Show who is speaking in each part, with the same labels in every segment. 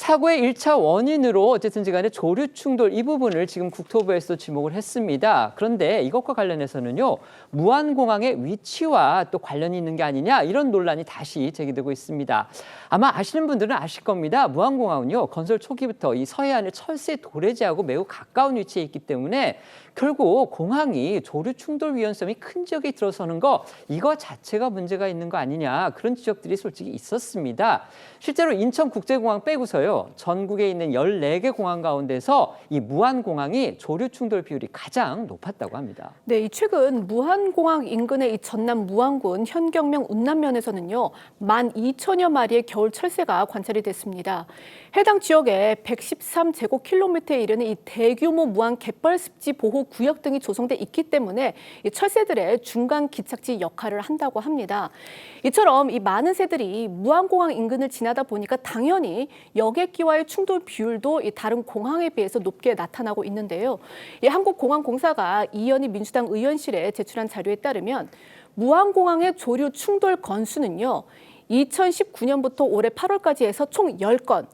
Speaker 1: 사고의 1차 원인으로 어쨌든지 간에 조류 충돌 이 부분을 지금 국토부에서 지목을 했습니다. 그런데 이것과 관련해서는요. 무안공항의 위치와 또 관련이 있는 게 아니냐 이런 논란이 다시 제기되고 있습니다. 아마 아시는 분들은 아실 겁니다. 무안공항은요. 건설 초기부터 이 서해안의 철새 도래지하고 매우 가까운 위치에 있기 때문에 결국 공항이 조류 충돌 위험성이 큰 지역에 들어서는 거 이거 자체가 문제가 있는 거 아니냐 그런 지적들이 솔직히 있었습니다. 실제로 인천국제공항 빼고서요. 전국에 있는 14개 공항 가운데서 이 무안공항이 조류 충돌 비율이 가장 높았다고 합니다.
Speaker 2: 네, 이 최근 무안공항 인근의 이 전남 무안군 현경명 운남면에서는요. 12,000여 마리의 겨울 철새가 관찰이 됐습니다. 해당 지역에 113제곱킬로미터에 이르는 이 대규모 무안 갯벌 습지 보호 구역 등이 조성돼 있기 때문에 이 철새들의 중간 기착지 역할을 한다고 합니다. 이처럼 이 많은 새들이 무안공항 인근을 지나다 보니까 당연히 여객기와의 충돌 비율도 이 다른 공항에 비해서 높게 나타나고 있는데요. 이 한국공항공사가 이현희 민주당 의원실에 제출한 자료에 따르면 무안공항의 조류 충돌 건수는요. 2019년부터 올해 8월까지 해서 총 10건.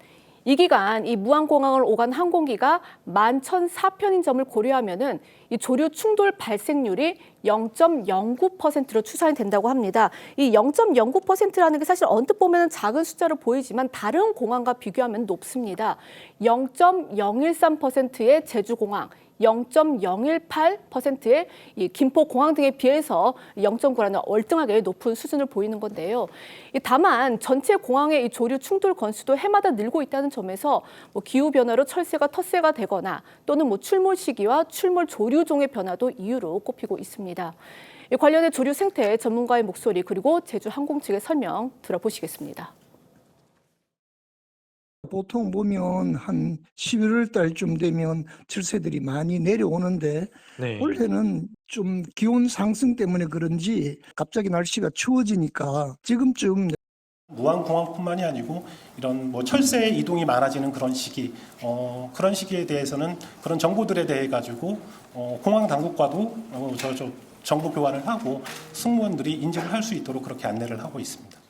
Speaker 2: 이 기간 이 무안공항을 오간 항공기가 11,004편인 점을 고려하면은 이 조류 충돌 발생률이 0.09%로 추산이 된다고 합니다. 이 0.09%라는 게 사실 언뜻 보면 작은 숫자로 보이지만 다른 공항과 비교하면 높습니다. 0.013%의 제주공항, 0.018%의 이 김포공항 등에 비해서 0.9라는 월등하게 높은 수준을 보이는 건데요. 다만 전체 공항의 이 조류 충돌 건수도 해마다 늘고 있다는 점에서 기후 변화로 철새가 텃새가 되거나 또는 출몰 시기와 출몰 조류종의 변화도 이유로 꼽히고 있습니다. 관련해 조류 생태 전문가의 목소리 그리고 제주항공 측의 설명 들어보시겠습니다.
Speaker 3: 보통 보면 한 11월 달쯤 되면 철새들이 많이 내려오는데 올해는 좀 기온 상승 때문에 그런지 갑자기 날씨가 추워지니까 지금쯤
Speaker 4: 무안공항뿐만이 아니고 이런 철새 이동이 많아지는 그런 시기, 그런 시기에 대해서는 그런 정보들에 대해 가지고 공항 당국과도 정보 교환을 하고 승무원들이 인지를 할 수 있도록 그렇게 안내를 하고 있습니다.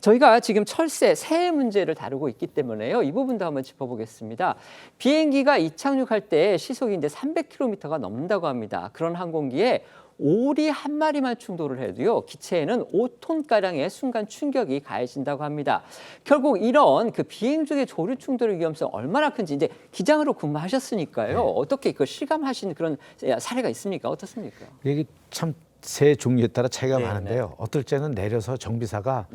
Speaker 1: 저희가 지금 철새, 새해 문제를 다루고 있기 때문에요. 이 부분도 한번 짚어보겠습니다. 비행기가 이착륙할 때 시속이 이제 300km가 넘는다고 합니다. 그런 항공기에 오리 한 마리만 충돌을 해도요. 기체에는 5톤가량의 순간 충격이 가해진다고 합니다. 결국 이런 그 비행 중의 조류 충돌의 위험성 얼마나 큰지 이제 기장으로 근무하셨으니까요. 어떻게 그 실감하신 그런 사례가 있습니까? 어떻습니까?
Speaker 5: 이게 참 새 종류에 따라 차이가 많은데요. 어떨 때는 내려서 정비사가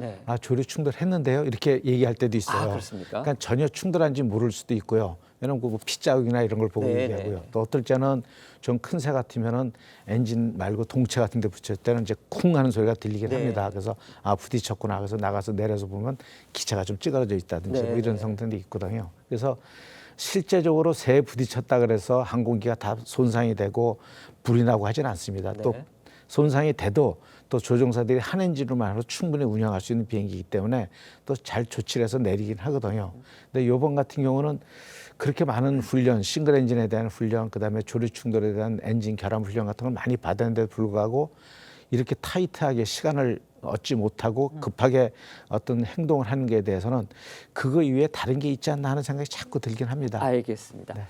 Speaker 5: 조류 충돌했는데요. 이렇게 얘기할 때도 있어요.
Speaker 1: 그렇습니까?
Speaker 5: 그러니까 전혀 충돌한지 모를 수도 있고요. 왜냐면 뭐 핏자국이나 이런 걸 보고 얘기하고요. 또 어떨 때는 좀 큰 새 같으면은 엔진 말고 동체 같은 데 붙였을 때는 이제 쿵 하는 소리가 들리긴 합니다. 그래서 부딪혔구나. 그래서 나가서 내려서 보면 기체가 좀 찌그러져 있다든지 뭐 이런 상태도 있거든요. 그래서 실제적으로 새에 부딪혔다 그래서 항공기가 다 손상이 되고 불이 나고 하진 않습니다. 또 손상이 돼도 또 조종사들이 한 엔진으로만 해도 충분히 운영할 수 있는 비행기이기 때문에 또 잘 조치를 해서 내리긴 하거든요. 근데 이번 같은 경우는 그렇게 많은 훈련, 싱글 엔진에 대한 훈련, 그다음에 조류 충돌에 대한 엔진 결함 훈련 같은 걸 많이 받았는데도 불구하고 이렇게 타이트하게 시간을 얻지 못하고 급하게 어떤 행동을 하는 것에 대해서는 그거 이외에 다른 게 있지 않나 하는 생각이 자꾸 들긴 합니다.
Speaker 1: 알겠습니다. 네.